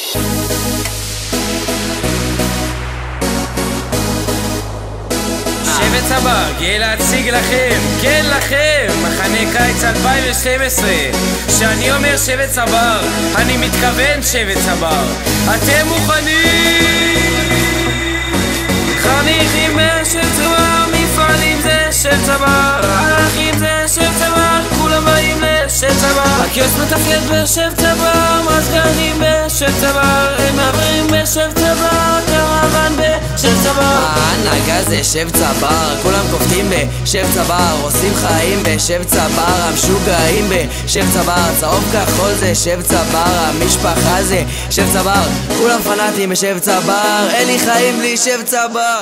שבט צבר, גאה להציג לכם, כן לכם, מחנה קיץ 2012. כשאני אומר שבט צבר, אני מתכוון שבט צבר. אתם מוכנים? חניכים בשבט צבר, מפעלים זה שבט צבר, ערכים זה שבט צבר, כולם באים לשבט צבר. הקיוסק מתפקד בשבט צבר, מזגנים בשבט צבר, הם מעברים בשבט צבר, קרוון בשבט צבר. ההנהגה זה שבט צבר, כולם קופטים בשבט צבר, עושים חיים בשבט צבר, המשוגעים בשבט צבר, צהוב כחול זה שבט צבר, המשפחה זה שבט צבר, כולם פנאטים בשבט צבר, אין לי חיים בלי שבט צבר.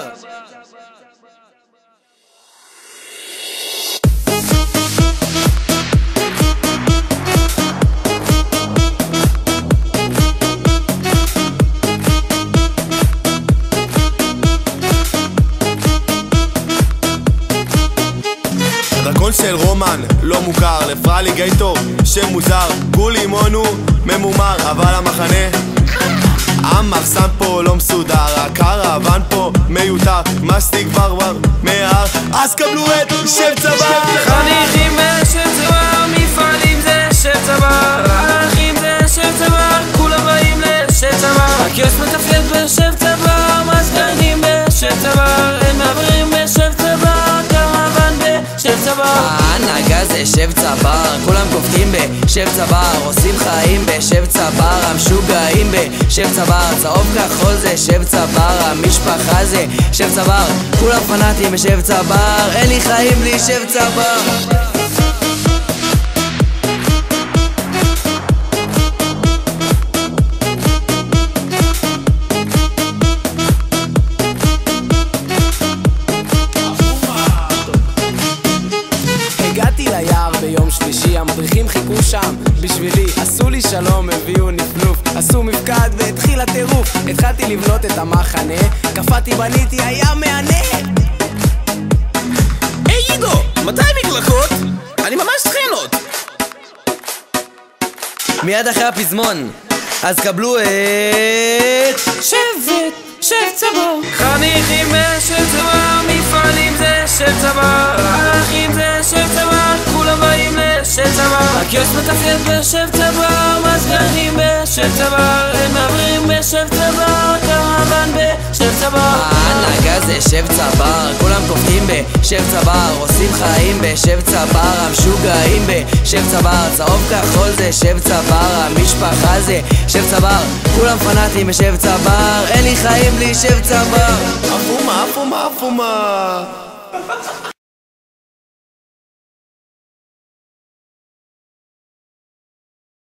דרכון של רומן לא מוכר, לפרליגייטור שם מוזר, גולי מונו ממומר, אבל המחנה המחסן פה לא מסודר, הקרוון פה מיותר, מסטיק ורבר מהר, אז קבלו את שבט צבר. חניכים בשבט צבר, מפעלים זה שבט צבר, ערכים זה שבט צבר, כולם באים לשבט צבר. הקיוסק מתפקד בשבט צבר, מזגנים בשבט צבר, הם מעברים בשבט צבר, קרוון בשבט צבר. ההנהגה זה שבט צבר, כולם קופטים בשבט צבר, עושים חיים בשבט צבר, המשוגעים בשבט צבר, צהוב כחול זה שבט צבר, המשפחה זה שבט צבר, כולם פנאטים בשבט צבר, אין לי חיים בלי שבט צבר. הגעתי ליער ביום שלישי, המדריכים חיכו שם בשבילי, עשו לי שלום, הביאו נפנוף, עשו מפקד והתחיל הטירוף, התחלתי לבנות את המחנה, קפאתי בניתי, היה מהנה. היי ייגו, מתי מקלחות? אני ממש טחינות. מיד אחרי הפזמון, אז קבלו את שבט צבר. חניכים בשבט צבר, מפעלים זה שבט צבר, ערכים זה שבט צבר, כולם באים לשבט צבר. הקיוסק מתפקד בשבט צבר, מזגנים בשבט צבר, הם מעברים בשבט צבר, קרוון בשבט צבר. ההנהגה זה שבט צבר, כולם קופטים בשבט צבר, עושים חיים בשבט צבר, המשוגעים בשבט צבר, צהוב כחול זה שבט צבר, המשפחה זה שבט צבר, כולם פנאטים בשבט צבר, אין לי חיים בלי שבט צבר. אפומה